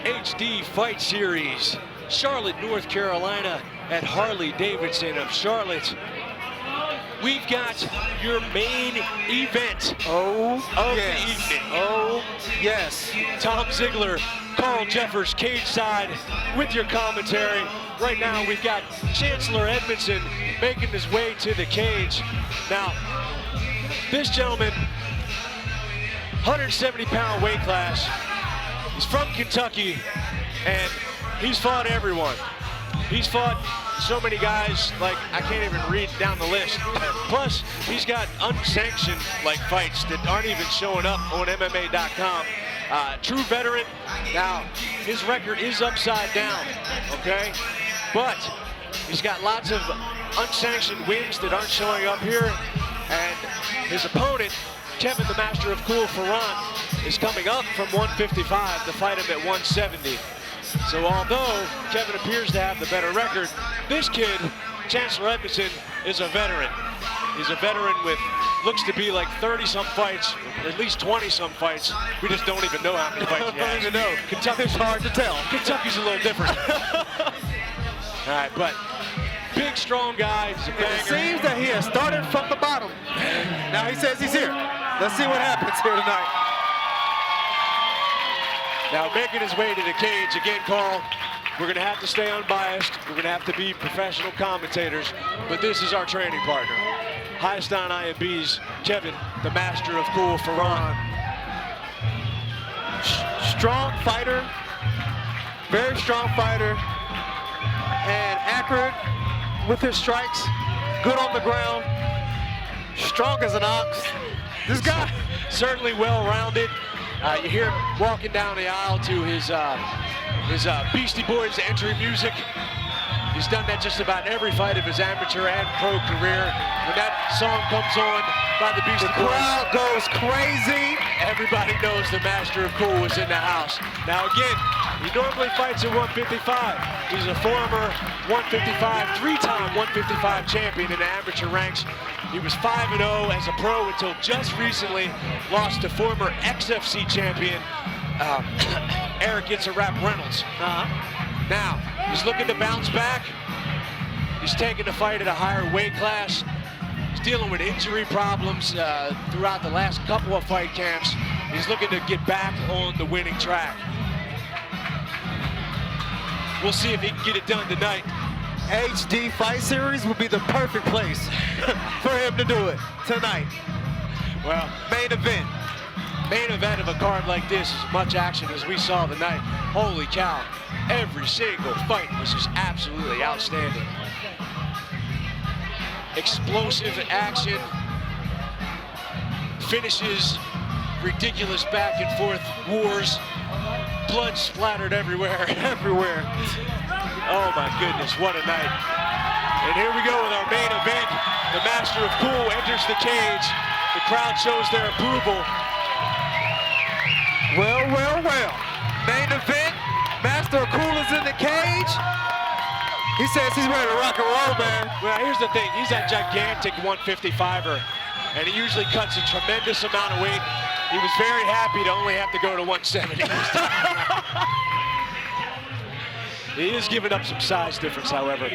HD Fight Series, Charlotte, North Carolina at Harley Davidson of Charlotte. We've got your main event of the evening. Oh, yes. Tom Ziegler, Carl Jeffers, cage side with your commentary. Right now we've got Chancellor Edmondson making his way to the cage. Now, this gentleman, 170-pound weight class. He's from Kentucky, and he's fought everyone. He's fought so many guys, like I can't even read down the list. Plus, he's got unsanctioned fights that aren't even showing up on MMA.com. True veteran. Now, his record is upside down, okay? But he's got lots of unsanctioned wins that aren't showing up here. And his opponent, Kevin, the Master of Cool Forant, is coming up from 155 to fight him at 170. So although Kevin appears to have the better record, this kid, Chancellor Edmondson, is a veteran. He's a veteran with, looks to be like 30-some fights, at least 20-some fights. We just don't even know how many fights he has. Don't even know. Kentucky's hard to tell. Kentucky's a little different. All right, but big, strong guy. He's a banger. It seems that he has started from the bottom. Now he says he's here. Let's see what happens here tonight. Now making his way to the cage, again, Carl, we're gonna have to stay unbiased. We're gonna have to be professional commentators, but this is our training partner. Highest on IMBs, Kevin, the Master of Cool Forant. Strong fighter, very strong fighter, and accurate with his strikes, good on the ground, strong as an ox. This guy, certainly well-rounded. You hear him walking down the aisle to his Beastie Boys entry music. He's done that just about every fight of his amateur and pro career. When that song comes on by the Beastie Boys, the crowd goes crazy. Everybody knows the Master of Cool is in the house. Now again, he normally fights at 155. He's a former 155, three-time 155 champion in the amateur ranks. He was 5-0 as a pro until just recently lost to former XFC champion, Eric It's-a-Rap Reynolds. Now, he's looking to bounce back. He's taking the fight at a higher weight class. He's dealing with injury problems throughout the last couple of fight camps. He's looking to get back on the winning track. We'll see if he can get it done tonight. HD Fight Series would be the perfect place for him to do it tonight. Well, main event. Main event of a card like this, as much action as we saw tonight. Holy cow, every single fight was just absolutely outstanding. Explosive action, finishes, ridiculous back and forth wars, blood splattered everywhere. Oh my goodness, what a night. And here we go with our main event. The Master of Cool enters the cage. The crowd shows their approval. Well. Main event, Master of Cool is in the cage. He says he's ready to rock and roll, man. Well, here's the thing. He's that gigantic 155er, and he usually cuts a tremendous amount of weight. He was very happy to only have to go to 170 this time. He is giving up some size difference, however.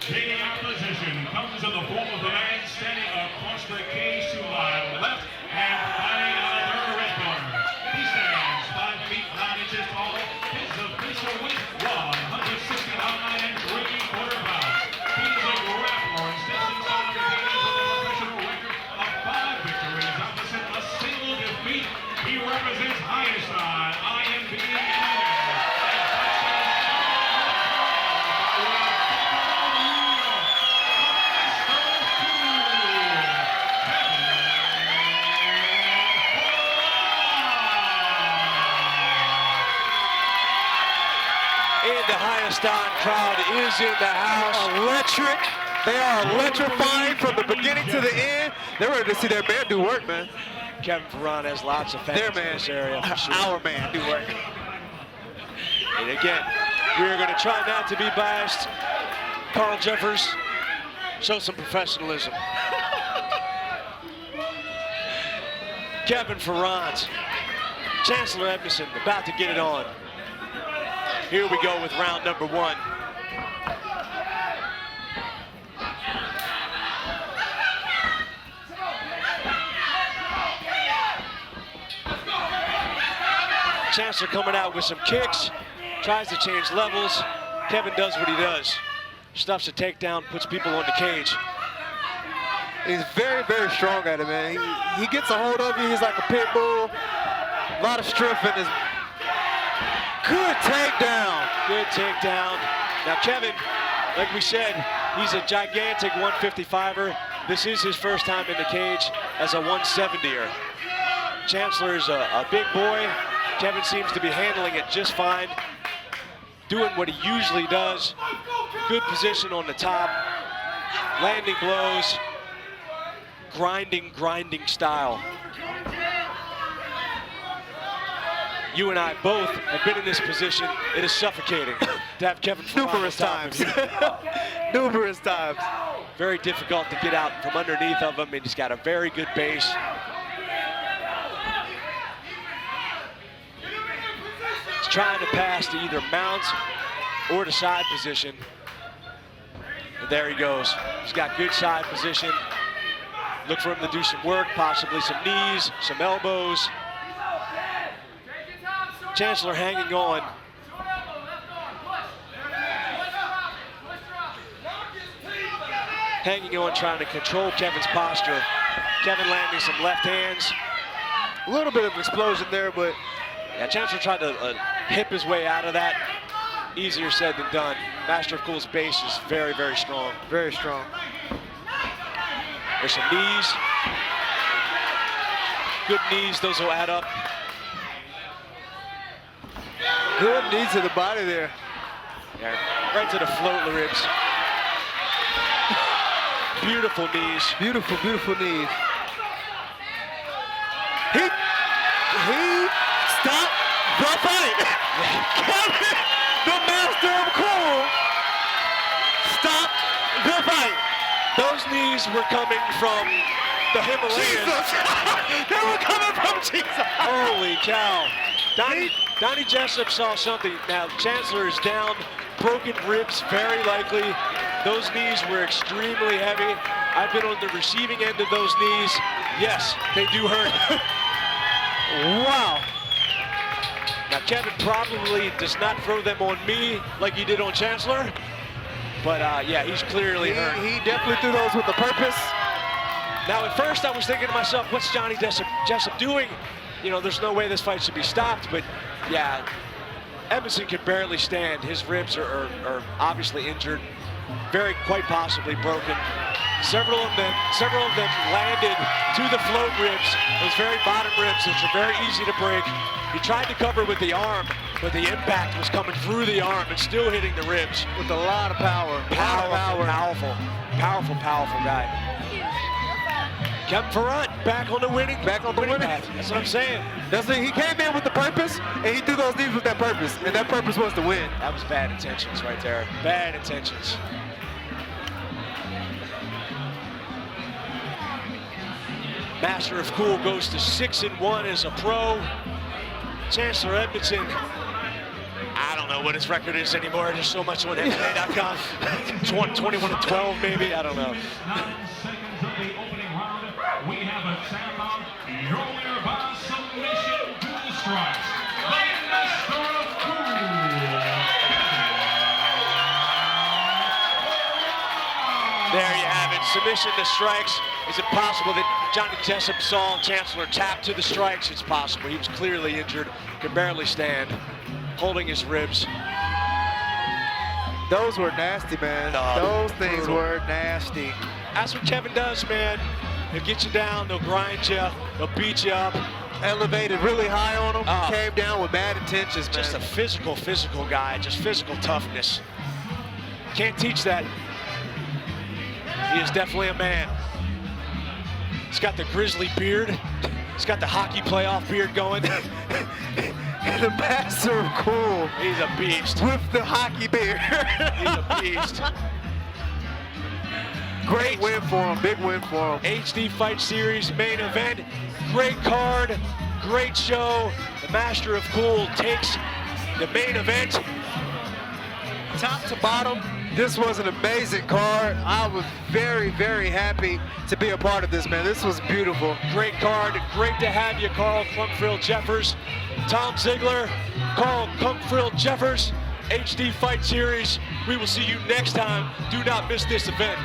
Taking opposition comes in the form of the man standing across the cage to my left and fighting out of the red corner. He stands 5 feet 9 inches tall. His official weight 169 3/4 pounds. He's a grappler and steps inside the cage with a professional record of 5 victories opposite a single defeat. He represents highest on IMB. crowd is in the house. Electric. They are electrifying from the beginning to the end. They're ready to see their man do work, man. Kevin Forant has lots of fans Their in man, this area. For sure. our man do work. And again, we're going to try not to be biased. Carl Jeffers, show some professionalism. Kevin Forant, Chancellor Edmondson about to get it on. Here we go with round number 1. Chancellor coming out with some kicks, tries to change levels. Kevin does what he does. Stuffs a takedown, puts people on the cage. He's very, very strong at it, man. He gets a hold of you. He's like a pit bull. A lot of strength in his. Good takedown. Good takedown. Now Kevin, like we said, he's a gigantic 155er. This is his first time in the cage as a 170er. Chancellor is a big boy. Kevin seems to be handling it just fine. Doing what he usually does. Good position on the top. Landing blows. Grinding style. You and I both have been in this position. It is suffocating to have Kevin Forant Numerous times. Numerous times. Very difficult to get out from underneath of him, and he's got a very good base. He's trying to pass to either mount or to side position. And there he goes. He's got good side position. Look for him to do some work, possibly some knees, some elbows. Chancellor hanging on. Hanging on, trying to control Kevin's posture. Kevin landing some left hands. A little bit of explosion there, but Yeah, Chancellor tried to hip his way out of that. Easier said than done. Master of Cool's base is very, very strong. very strong. There's some knees. Good knees, those will add up. Good knee to the body there. Yeah, right to the float ribs. Beautiful knees. Beautiful, beautiful knees. He stopped the fight. Kevin, the master of cool, stopped the fight. Those knees were coming from the Himalayas. Jesus. They were coming from Jesus. Holy cow. Donnie Jessup saw something. Now, Chancellor is down, broken ribs, very likely. Those knees were extremely heavy. I've been on the receiving end of those knees. Yes, they do hurt. Wow. Now, Kevin probably does not throw them on me like he did on Chancellor. But, yeah, he's clearly hurt. He definitely threw those with a purpose. Now, at first, I was thinking to myself, what's Johnny Jessup doing? You know, there's no way this fight should be stopped, but yeah, Edmondson can barely stand. His ribs are obviously injured, quite possibly broken. Several of them landed to the float ribs, those very bottom ribs, which are very easy to break. He tried to cover with the arm, but the impact was coming through the arm and still hitting the ribs. With a lot of power. Powerful guy. Kevin Forant back on the winning path. That's what I'm saying. That's it. He came in with the purpose, and he threw those knees with that purpose, and that purpose was to win. That was bad intentions right there. Bad intentions. Master of Cool goes to 6-1 as a pro. Chancellor Edmondson, I don't know what his record is anymore. There's so much on MMA.com. 21-12 maybe, I don't know. 9 seconds of the opening round. We have a timeout. Your winner by submission to the strikes. The Master of Cool. There you have it. Submission to strikes. Is it possible that Johnny Jessup saw Chancellor tap to the strikes? It's possible. He was clearly injured, could barely stand, holding his ribs. Those were nasty, man. Those things were nasty. That's what Kevin does, man. They'll get you down, they'll grind you, they'll beat you up. Elevated really high on him, came down with bad intentions, man. Just a physical guy, just physical toughness. Can't teach that. He is definitely a man. He's got the grizzly beard. He's got the hockey playoff beard going. The master of cool. He's a beast. With the hockey beard. He's a beast. Great win for him, big win for him. HD Fight Series main event. Great card, great show. The Master of Cool takes the main event. Top to bottom, this was an amazing card. I was very, very happy to be a part of this, man. This was beautiful. Great card. Great to have you, Carl Funkfrill Jeffers. Tom Ziegler, Carl Funkfrill Jeffers, HD Fight Series. We will see you next time. Do not miss this event.